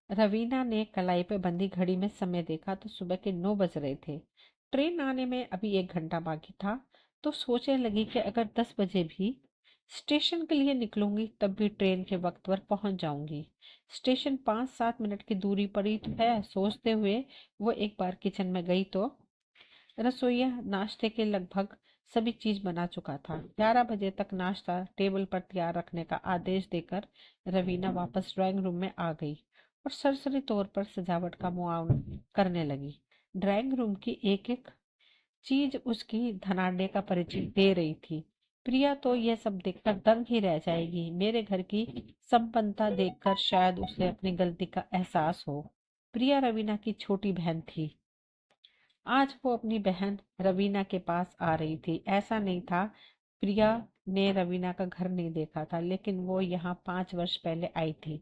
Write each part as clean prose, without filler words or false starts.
रवीना ने कलाई पे बंधी घड़ी में समय देखा तो सुबह के 9 बज रहे थे। ट्रेन आने में अभी 1 घंटा बाकी था। तो सोचने लगी कि अगर 10 बजे भी स्टेशन के लिए निकलूंगी तब भी ट्रेन के वक्त पर पहुंच जाऊंगी। स्टेशन 5-7 मिनट की दूरी पर ही तो है। सोचते हुए वो एक बार किचन में गई तो रसोइया नाश्ते के लगभग सभी चीज बना चुका था। 11 बजे तक नाश्ता टेबल पर तैयार रखने का आदेश देकर रवीना वापस ड्राइंग रूम में आ गई और सरसरी तौर पर सजावट का मुआयना करने लगी। ड्राइंग रूम की एक एक चीज उसकी धनाढ्य का परिचय दे रही थी। प्रिया तो यह सब देखकर दंग ही रह जाएगी। मेरे घर की संपन्नता देखकर शायद उसे अपनी गलती का एहसास हो। प्रिया रवीना की छोटी बहन थी। आज वो अपनी बहन रवीना के पास आ रही थी। ऐसा नहीं था प्रिया ने रवीना का घर नहीं देखा था, लेकिन वो यहाँ 5 वर्ष पहले आई थी।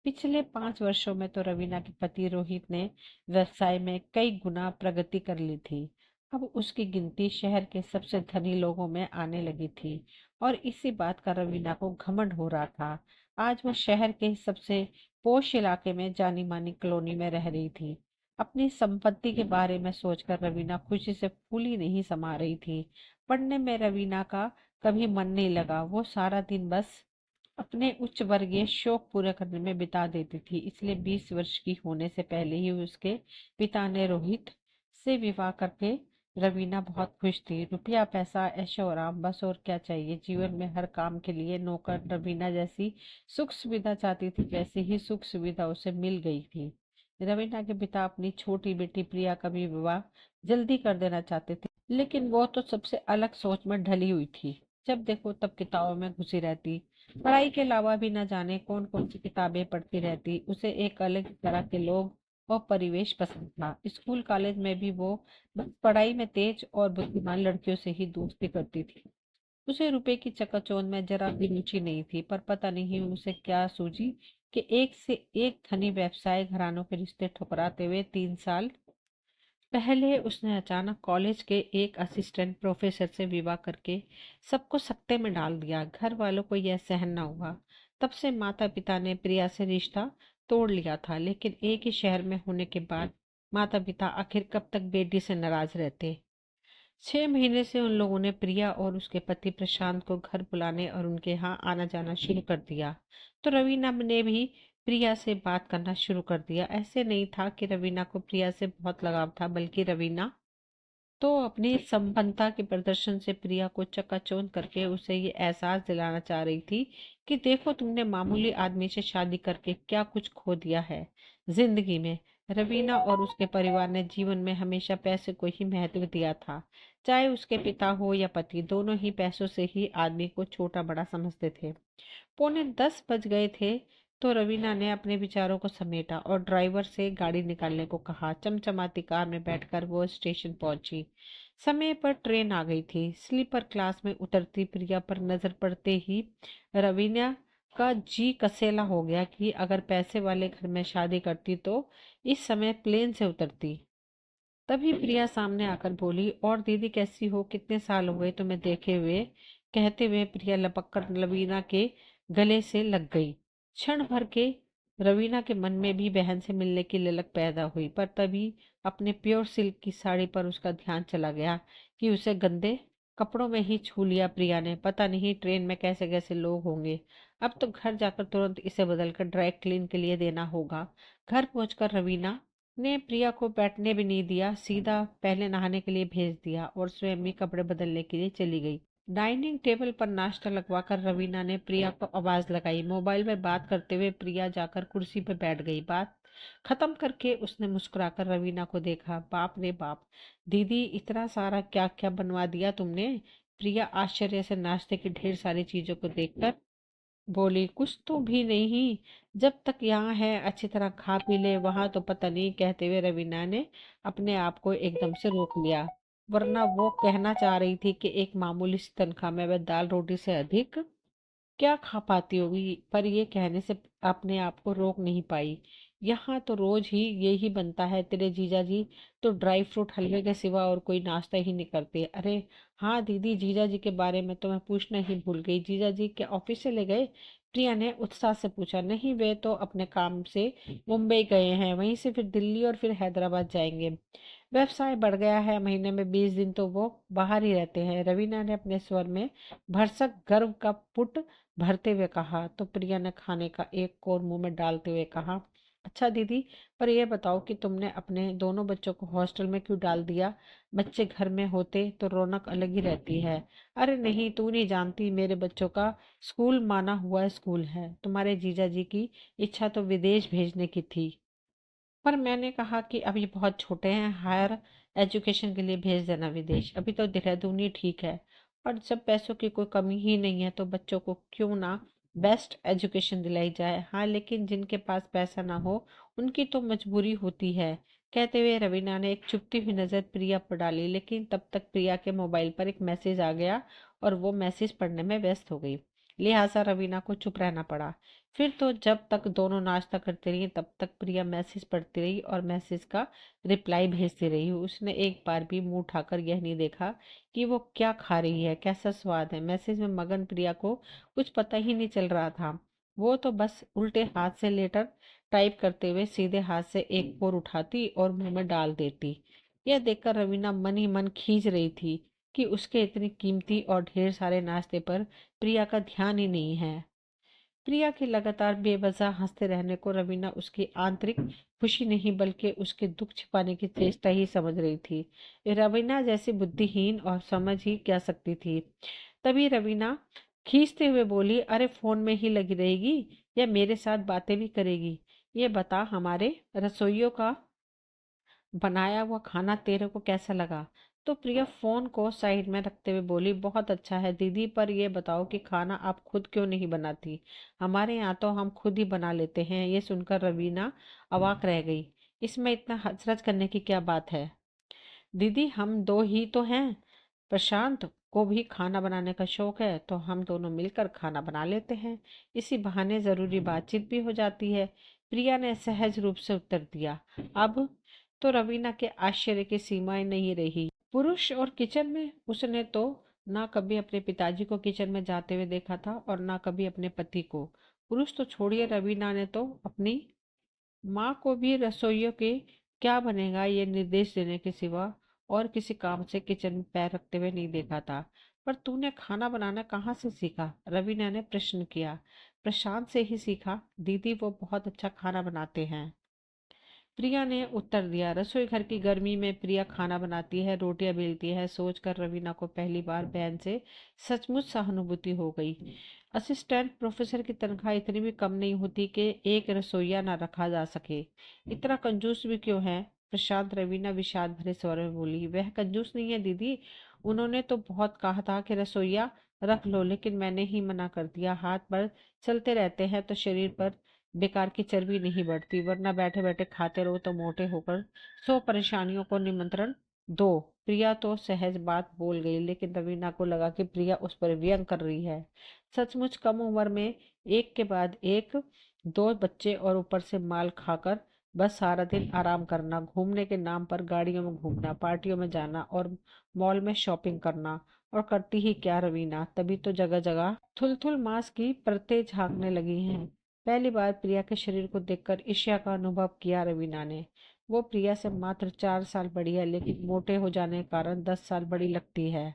पिछले 5 वर्षों में तो रवीना के पति रोहित ने व्यवसाय में कई गुना प्रगति कर ली थी। अब उसकी गिनती शहर के सबसे धनी लोगों में आने लगी थी और इसी बात का रवीना को घमंड हो रहा था। आज वो शहर के सबसे पोश इलाके में जानी मानी कॉलोनी में रह रही थी। अपनी संपत्ति के बारे में सोचकर रवीना खुशी से फूली नहीं समा रही थी। पढ़ने में रवीना का कभी मन नहीं लगा। वो सारा दिन बस अपने उच्च वर्गीय शौक पूरे करने में बिता देती थी। इसलिए 20 वर्ष की होने से पहले ही उसके पिता ने रोहित से विवाह करके रवीना बहुत खुश थी। रुपया पैसा ऐशो आराम बस और क्या चाहिए। जीवन में हर काम के लिए नौकर। रवीना जैसी सुख सुविधा चाहती थी वैसी ही सुख सुविधा उसे मिल गई थी। रवीना के पिता अपनी छोटी बेटी प्रिया का भी विवाह जल्दी कर देना चाहते थे, लेकिन वो तो सबसे अलग सोच में ढली हुई थी। जब देखो तब किताबों में घुसी रहती, पढ़ाई के अलावा भी न जाने कौन कौन सी किताबें पढ़ती रहती। उसे एक अलग तरह के लोग और परिवेश पसंद था। स्कूल कॉलेज में भी वो बस पढ़ाई में तेज और बुद्धिमान लड़कियों से ही दोस्ती करती थी। उसे रुपए की चकाचौंध में जरा भी रुचि नहीं थी, पर पता नहीं उसे क्या सूझी कि एक से एक धनी व्यवसाय घरानों के रिश्ते ठुकराते हुए 3 साल पहले उसने अचानक कॉलेज के एक असिस्टेंट प्रोफेसर से विवाह करके सबको सकते में डाल दिया। घर वालों को यह सहन न हुआ। तब से माता पिता ने प्रिया से रिश्ता तोड़ लिया था, लेकिन एक ही शहर में होने के बाद माता पिता आखिर कब तक बेटी से नाराज रहते। 6 महीने से उन लोगों ने प्रिया और उसके पति प्रशांत को घर बुलाने और उनके यहाँ आना जाना शुरू कर दिया। तो रवीना ने भी प्रिया से बात करना शुरू कर दिया। ऐसे नहीं था कि रवीना को प्रिया से बहुत लगाव था, बल्कि रवीना तो अपनी संपन्नता के प्रदर्शन से प्रिया को चकाचौंध करके उसे ये एहसास दिलाना चाह रही थी कि देखो तुमने मामूली आदमी से शादी करके क्या कुछ खो दिया है जिंदगी में। रवीना और उसके परिवार ने जीवन में हमेशा पैसे को ही महत्व दिया था। चाहे उसके पिता हो या पति, दोनों ही पैसों से ही आदमी को छोटा बड़ा समझते थे। 9:45 बज गए थे तो रवीना ने अपने विचारों को समेटा और ड्राइवर से गाड़ी निकालने को कहा। चमचमाती कार में बैठकर वो स्टेशन पहुंची। समय पर ट्रेन आ गई थी। स्लीपर क्लास में उतरती प्रिया पर नजर पड़ते ही रवीना का जी कसेला हो गया कि अगर पैसे वाले घर में शादी करती तो इस समय प्लेन से उतरती। तभी प्रिया सामने आकर बोली, और दीदी कैसी हो, कितने साल हो गए तुम्हें देखे हुए। कहते हुए प्रिया लपक कर रवीना के गले से लग गई। क्षण भर के रवीना के मन में भी बहन से मिलने की ललक पैदा हुई, पर तभी अपने प्योर सिल्क की साड़ी पर उसका ध्यान चला गया कि उसे गंदे कपड़ों में ही छू लिया प्रिया ने। पता नहीं ट्रेन में कैसे कैसे लोग होंगे। अब तो घर जाकर तुरंत इसे बदलकर ड्राई क्लीन के लिए देना होगा। घर पहुंचकर रवीना ने प्रिया को बैठने भी नहीं दिया, सीधा पहले नहाने के लिए भेज दिया और स्वयं भी कपड़े बदलने के लिए चली गई। डाइनिंग टेबल पर नाश्ता लगवाकर रवीना ने प्रिया को आवाज लगाई। मोबाइल में बात करते हुए प्रिया जाकर कुर्सी पर बैठ गई। बात खत्म करके उसने मुस्कुराकर रवीना को देखा। बाप रे बाप, दीदी इतना सारा क्या क्या बनवा दिया तुमने। प्रिया आश्चर्य से नाश्ते की ढेर सारी चीजों को देखकर बोली, कुछ तो भी नहीं, जब तक यहाँ है अच्छी तरह खा पी ले, वहां तो पता नहीं। कहते हुए रवीना ने अपने आप को एकदम से रोक लिया, वरना वो कहना चाह रही थी कि एक मामूली सी तनख्वाह में वह दाल रोटी से अधिक क्या खा पाती होगी, पर ये कहने से अपने आप को रोक नहीं पाई। यहाँ तो रोज ही यही बनता है, तेरे जीजा जी तो ड्राई फ्रूट हलवे के सिवा और कोई नाश्ता ही नहीं करते। अरे हाँ दीदी, जीजा जी के बारे में तो मैं पूछना ही भूल गई। जीजा जी क्या ऑफिस से ले गए? प्रिया ने उत्साह से पूछा। नहीं, वे तो अपने काम से मुंबई गए हैं, वहीं से फिर दिल्ली और फिर हैदराबाद जाएंगे। व्यवसाय बढ़ गया है, महीने में 20 दिन तो वो बाहर ही रहते हैं, रवीना ने अपने स्वर में भरसक गर्व का पुट भरते हुए कहा। तो प्रिया ने खाने का एक कोर मुंह में डालते हुए कहा, अच्छा दीदी, पर यह बताओ कि तुमने अपने दोनों बच्चों को हॉस्टल में क्यों डाल दिया? बच्चे घर में होते तो रौनक अलग ही रहती है। अरे नहीं, तू नहीं जानती, मेरे बच्चों का स्कूल माना हुआ स्कूल है। तुम्हारे जीजा जी की इच्छा तो विदेश भेजने की थी, पर मैंने कहा कि अभी बहुत छोटे हैं, हायर एजुकेशन के लिए भेज देना विदेश। अभी तो देहरादून ही ठीक है, और जब पैसों की कोई कमी ही नहीं है तो बच्चों को क्यों ना बेस्ट एजुकेशन दिलाई जाए। हाँ, लेकिन जिनके पास पैसा ना हो उनकी तो मजबूरी होती है। कहते हुए रवीना ने एक चुपती हुई नज़र प्रिया पर डाली, लेकिन तब तक प्रिया के मोबाइल पर एक मैसेज आ गया और वो मैसेज पढ़ने में व्यस्त हो गई। लिहाजा रवीना को चुप रहना पड़ा। फिर तो जब तक दोनों नाश्ता करती रही तब तक प्रिया मैसेज पढ़ती रही और मैसेज का रिप्लाई भेजती रही। उसने एक बार भी मुंह उठाकर यह नहीं देखा कि वो क्या खा रही है, कैसा स्वाद है। मैसेज में मगन प्रिया को कुछ पता ही नहीं चल रहा था। वो तो बस उल्टे हाथ से लेटर टाइप करते हुए सीधे हाथ से एक कोर उठाती और मुंह में डाल देती। यह देखकर रवीना मन ही मन खींच रही थी कि उसके इतनी कीमती और ढेर सारे नाश्ते पर प्रिया का ध्यान ही नहीं है। प्रिया के लगातार बेवजह हंसते रहने को रवीना उसकी आंतरिक खुशी नहीं बल्कि उसके दुख छिपाने की चेष्टा ही समझ रही थी। रवीना जैसी बुद्धिहीन और समझ ही क्या सकती थी। तभी रवीना खींचते हुए बोली, अरे फोन में ही लगी रहेगी या मेरे साथ बातें भी करेगी? ये बता, हमारे रसोइयों का बनाया हुआ खाना तेरे को कैसा लगा? तो प्रिया फोन को साइड में रखते हुए बोली, बहुत अच्छा है दीदी, पर ये बताओ कि खाना आप खुद क्यों नहीं बनाती? हमारे यहाँ तो हम खुद ही बना लेते हैं। ये सुनकर रवीना अवाक रह गई। इसमें इतना हचरज करने की क्या बात है? दीदी, हम दो ही तो हैं। प्रशांत को भी खाना बनाने का शौक है, तो हम दोनों मिलकर खाना बना लेते हैं। इसी बहाने जरूरी बातचीत भी हो जाती है। प्रिया ने सहज रूप से उत्तर दिया। अब तो रवीना के आश्चर्य की सीमाएं नहीं रही। पुरुष और किचन में उसने तो ना कभी अपने पिताजी को किचन में जाते हुए देखा था और ना कभी अपने पति को। पुरुष तो छोड़िए, रवीना ने तो अपनी माँ को भी रसोइयों के क्या बनेगा ये निर्देश देने के सिवा और किसी काम से किचन में पैर रखते हुए नहीं देखा था। पर तूने खाना बनाना कहाँ से सीखा? रवीना ने प्रश्न किया। प्रशांत से ही सीखा दीदी, वो बहुत अच्छा खाना बनाते हैं, प्रिया ने उत्तर दिया। रसोई घर की गर्मी में प्रिया खाना बनाती है, रोटियां बेलती है, सोचकर रवीना को पहली बार बहन से सचमुच सहानुभूति हो गई। असिस्टेंट प्रोफेसर की तनख्वाह इतनी भी कम नहीं होती कि एक रसोईया ना रखा जा सके। इतना कंजूस भी क्यों है? प्रशांत, रवीना विषाद भरे स्वर में बोली। वह कंजूस नहीं है दीदी, उन्होंने तो बहुत कहा था कि रसोईया रख लो, लेकिन मैंने ही मना कर दिया। हाथ पर चलते रहते हैं तो शरीर पर बेकार की चर्बी नहीं बढ़ती, वरना बैठे बैठे खाते रहो तो मोटे होकर 100 परेशानियों को निमंत्रण दो। प्रिया तो सहज बात बोल गई, लेकिन रवीना को लगा कि प्रिया उस पर व्यंग कर रही है। सचमुच कम उम्र में एक के बाद एक दो बच्चे और ऊपर से माल खाकर बस सारा दिन आराम करना, घूमने के नाम पर गाड़ियों में घूमना, पार्टियों में जाना और मॉल में शॉपिंग करना। और करती ही क्या रवीना, तभी तो जगह जगह थुल मांस की परतें झांकने लगी हैं। पहली बार प्रिया के शरीर को देखकर ईर्ष्या का अनुभव किया रवीना ने। वो प्रिया से मात्र 4 साल बड़ी है, लेकिन मोटे हो जाने के कारण 10 साल बड़ी लगती है।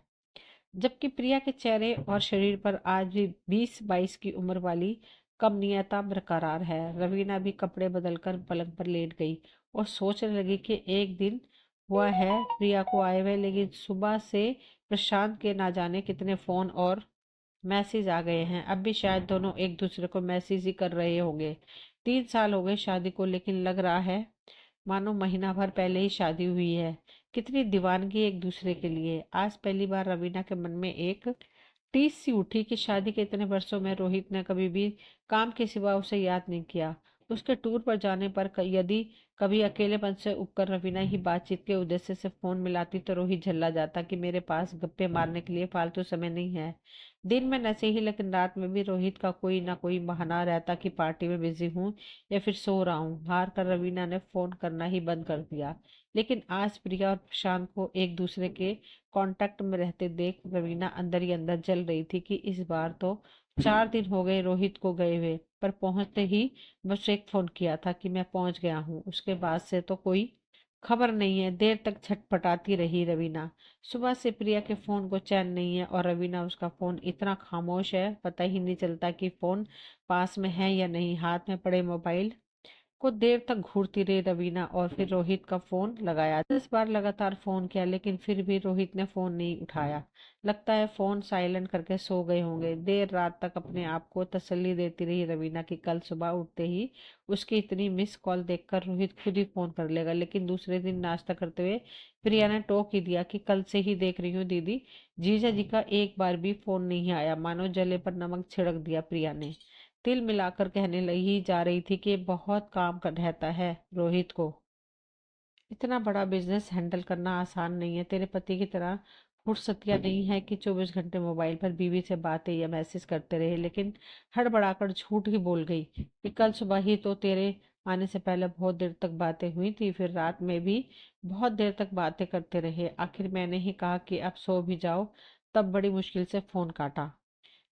जबकि प्रिया के चेहरे और शरीर पर आज भी 20-22 की उम्र वाली कमनीयता बरकरार है। रवीना भी कपड़े बदलकर पलंग पर लेट गई और सोचने लगी कि एक दिन हुआ है प्रिया को आए हुए, लेकिन सुबह से प्रशांत के ना जाने कितने फोन और मैसेज आ गए हैं। अब भी शायद दोनों एक दूसरे को मैसेज ही कर रहे होंगे। 3 साल हो गए शादी को, लेकिन लग रहा है मानो महीना भर पहले ही शादी हुई है। कितनी दीवानगी एक दूसरे के लिए। आज पहली बार रवीना के मन में एक टीस सी उठी कि शादी के इतने वर्षों में रोहित ने कभी भी काम के सिवा उसे याद नहीं किया। उसके टूर पर जाने पर यदि कभी अकेलेपन से उबकर रवीना ही बातचीत के उद्देश्य से फोन मिलाती तो रोहित झल्ला जाता कि मेरे पास गप्पे मारने के लिए फालतू समय नहीं है। दिन में न सही, लेकिन रात में भी रोहित का कोई ना कोई बहाना रहता कि पार्टी में बिजी हूँ या फिर सो रहा हूँ। हार कर रवीना ने फोन करना ही बंद कर दिया। लेकिन आज प्रिया और प्रशांत को एक दूसरे के कांटेक्ट में रहते देख रवीना अंदर ही अंदर जल रही थी कि इस बार तो 4 दिन हो गए रोहित को गए हुए, पर पहुंचते ही बस एक फोन किया था कि मैं पहुंच गया हूँ। उसके बाद से तो कोई खबर नहीं है। देर तक छटपटाती रही रवीना। सुबह से प्रिया के फोन को चैन नहीं है, और रवीना उसका फोन इतना खामोश है, पता ही नहीं चलता कि फोन पास में है या नहीं। हाथ में पड़े मोबाइल कुछ देर तक घूरती रही रवीना, और फिर रोहित का फोन लगाया। 10 बार लगातार फोन किया, लेकिन फिर भी रोहित ने फोन नहीं उठाया। लगता है फोन साइलेंट करके सो गए होंगे। देर रात तक अपने आप को तसल्ली देती रही रवीना कि कल सुबह उठते ही उसकी इतनी मिस कॉल देखकर रोहित खुद ही फोन कर लेगा। लेकिन दूसरे दिन नाश्ता करते हुए प्रिया ने टोक ही दिया कि कल से ही देख रही हूँ दीदी, जीजा जी का एक बार भी फोन नहीं आया। मानो जले पर नमक छिड़क दिया प्रिया ने। तिल मिलाकर कहने लगी जा रही थी कि बहुत काम कर रहता है रोहित को। इतना बड़ा बिजनेस हैंडल करना आसान नहीं है। तेरे पति की तरह फुर्सतिया नहीं है कि 24 घंटे मोबाइल पर बीवी से बातें या मैसेज करते रहे। लेकिन हड़बड़ाकर झूठ ही बोल गई कि कल सुबह ही तो तेरे आने से पहले बहुत देर तक बातें हुई थी, फिर रात में भी बहुत देर तक बातें करते रहे। आखिर मैंने ही कहा कि अब सो भी जाओ, तब बड़ी मुश्किल से फोन काटा।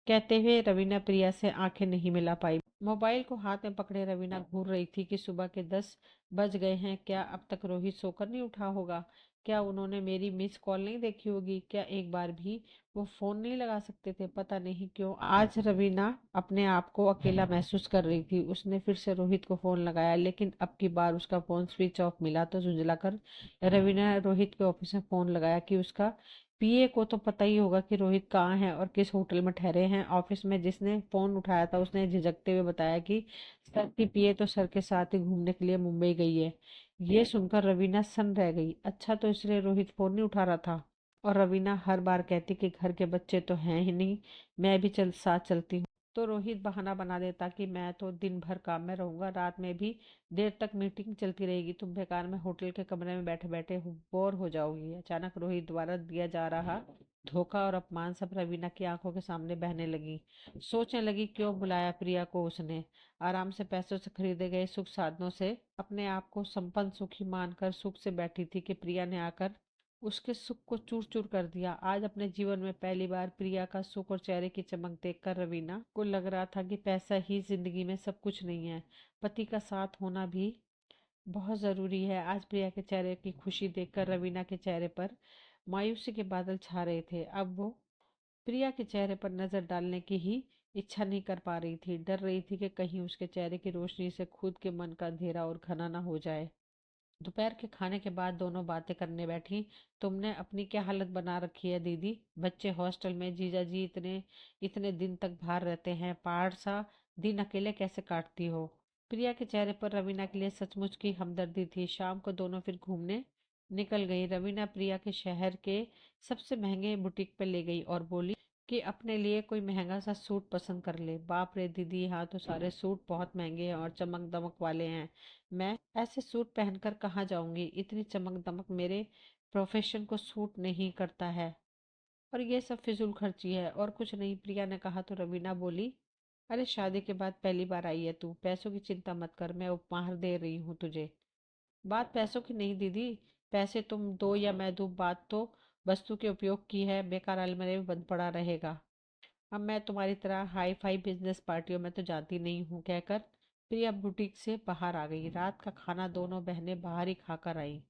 कहते हुए रवीना प्रिया से आंखें नहीं मिला पाई। मोबाइल को हाथ में पकड़े रवीना घूर रही थी कि सुबह के 10 बज गए हैं। क्या अब तक रोहित सोकर नहीं उठा होगा? क्या उन्होंने मेरी मिस कॉल नहीं देखी होगी? क्या एक बार भी वो फोन नहीं लगा सकते थे? पता नहीं क्यों आज रवीना अपने आप को अकेला महसूस कर रही थी। उसने फिर से रोहित को फोन लगाया, लेकिन अब की बार उसका फोन स्विच ऑफ मिला। तो झुंझलाकर रवीना ने रोहित के ऑफिस में फोन लगाया कि उसका पीए को तो पता ही होगा कि रोहित कहाँ है और किस होटल में ठहरे हैं। ऑफिस में जिसने फोन उठाया था उसने झिझकते हुए बताया कि सर की पीए तो सर के साथ ही घूमने के लिए मुंबई गई है। ये सुनकर रवीना सन्न रह गई। अच्छा, तो इसलिए रोहित फोन नहीं उठा रहा था। और रवीना हर बार कहती कि घर के बच्चे तो हैं ही नहीं, मैं भी साथ चलती हूँ। तो रोहित बहाना बना देता कि मैं तो दिन भर काम में रहूंगा, रात में भी देर तक मीटिंग चलती रहेगी, तुम बेकार में होटल के कमरे में बैठे बैठे बोर हो जाओगी। अचानक रोहित द्वारा दिया जा रहा धोखा और अपमान सब रवीना की आंखों के सामने बहने लगी। सोचने लगी क्यों बुलाया प्रिया को उसने। आराम से पैसों से खरीदे गए सुख साधनों से अपने आप को संपन्न सुखी मानकर सुख से बैठी थी कि प्रिया ने आकर उसके सुख को चूर चूर कर दिया। आज अपने जीवन में पहली बार प्रिया का सुख और चेहरे की चमक देखकर रवीना को लग रहा था कि पैसा ही जिंदगी में सब कुछ नहीं है, पति का साथ होना भी बहुत जरूरी है। आज प्रिया के चेहरे की खुशी देखकर रवीना के चेहरे पर मायूसी के बादल छा रहे थे। अब वो प्रिया के चेहरे पर नजर डालने की ही इच्छा नहीं कर पा रही थी। डर रही थी कि कहीं उसके चेहरे की रोशनी से खुद के मन का अंधेरा और घना ना हो जाए। दोपहर के खाने के बाद दोनों बातें करने बैठी। तुमने अपनी क्या हालत बना रखी है दीदी? बच्चे हॉस्टल में, जीजा जी इतने इतने दिन तक बाहर रहते हैं, पहाड़ सा दिन अकेले कैसे काटती हो? प्रिया के चेहरे पर रवीना के लिए सचमुच की हमदर्दी थी। शाम को दोनों फिर घूमने निकल गई। रवीना प्रिया के शहर के सबसे महंगे बुटीक पे ले गई और बोली कि अपने लिए कोई महंगा सा सूट पसंद कर ले। बाप रे दीदी, यहाँ तो सारे सूट बहुत महंगे हैं और चमक दमक वाले हैं। मैं ऐसे सूट पहनकर कहाँ जाऊंगी? इतनी चमक दमक मेरे प्रोफेशन को सूट नहीं करता है, और ये सब फिजूल खर्ची है और कुछ नहीं। प्रिया ने कहा तो रवीना बोली, अरे शादी के बाद पहली बार आई है तू, पैसों की चिंता मत कर, मैं उपहार दे रही हूँ तुझे। बात पैसों की नहीं दीदी, पैसे तुम दो या मैं दूँ, बात तो वस्तु के उपयोग की है। बेकार अलमारी में बंद पड़ा रहेगा। अब मैं तुम्हारी तरह हाई फाई बिजनेस पार्टियों में तो जाती नहीं हूँ, कहकर प्रिया बुटीक से बाहर आ गई। रात का खाना दोनों बहनें बाहर ही खाकर आई।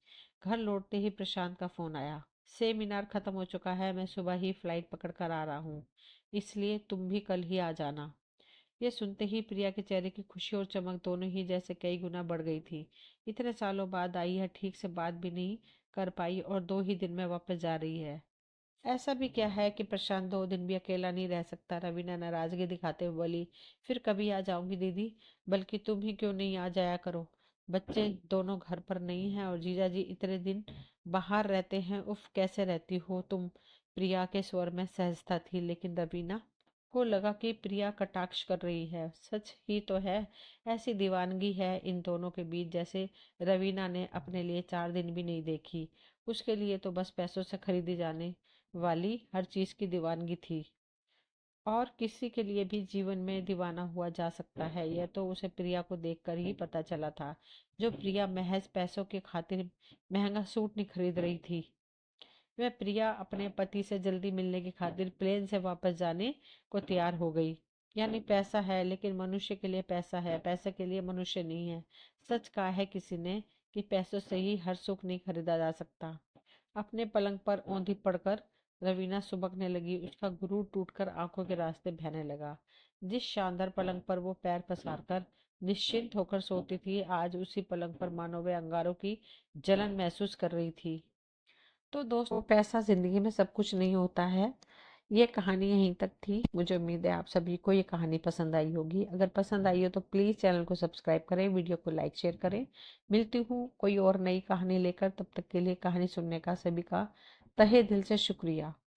घर लौटते ही प्रशांत का फोन आया। सेमिनार खत्म हो चुका है, मैं सुबह ही फ्लाइट पकड़ कर आ रहा हूँ, इसलिए तुम भी कल ही आ जाना। ये सुनते ही प्रिया के चेहरे की खुशी और चमक दोनों ही जैसे कई गुना बढ़ गई थी। इतने सालों बाद आई है, ठीक से बात भी नहीं कर पाई और 2 ही दिन में वापस जा रही है। ऐसा भी क्या है कि प्रशांत 2 दिन भी अकेला नहीं रह सकता? रवीना नाराजगी दिखाते हुए बोली, फिर कभी आ जाऊंगी दीदी, बल्कि तुम ही क्यों नहीं आ जाया करो? बच्चे दोनों घर पर नहीं हैं और जीजा जी इतने दिन बाहर रहते हैं, उफ कैसे रहती हो तुम? प्रिया के स्वर में सहजता थी, लेकिन रवीना को लगा कि प्रिया कटाक्ष कर रही है। सच ही तो है, ऐसी दीवानगी है इन दोनों के बीच जैसे रवीना ने अपने लिए 4 दिन भी नहीं देखी। उसके लिए तो बस पैसों से खरीदी जाने वाली हर चीज की दीवानगी थी, और किसी के लिए भी जीवन में दीवाना हुआ जा सकता है, यह तो उसे प्रिया को देखकर ही पता चला था। जो प्रिया महज पैसों की खातिर महंगा सूट नहीं खरीद रही थी, वह प्रिया अपने पति से जल्दी मिलने की खातिर प्लेन से वापस जाने को तैयार हो गई। यानी पैसा है लेकिन मनुष्य के लिए पैसा है, पैसे के लिए मनुष्य नहीं है। सच कहा है किसी ने कि पैसों से ही हर सुख नहीं खरीदा जा सकता। अपने पलंग पर औंधी पड़कर रवीना सुबकने लगी। उसका गुरूर टूटकर आंखों के रास्ते बहने लगा। जिस शानदार पलंग पर वो पैर पसार कर निश्चिंत होकर सोती थी, आज उसी पलंग पर मानो वे अंगारों की जलन महसूस कर रही थी। तो दोस्तों, पैसा जिंदगी में सब कुछ नहीं होता है। ये कहानी यहीं तक थी। मुझे उम्मीद है आप सभी को ये कहानी पसंद आई होगी। अगर पसंद आई हो तो प्लीज़ चैनल को सब्सक्राइब करें, वीडियो को लाइक शेयर करें। मिलती हूँ कोई और नई कहानी लेकर, तब तक के लिए कहानी सुनने का सभी का तहे दिल से शुक्रिया।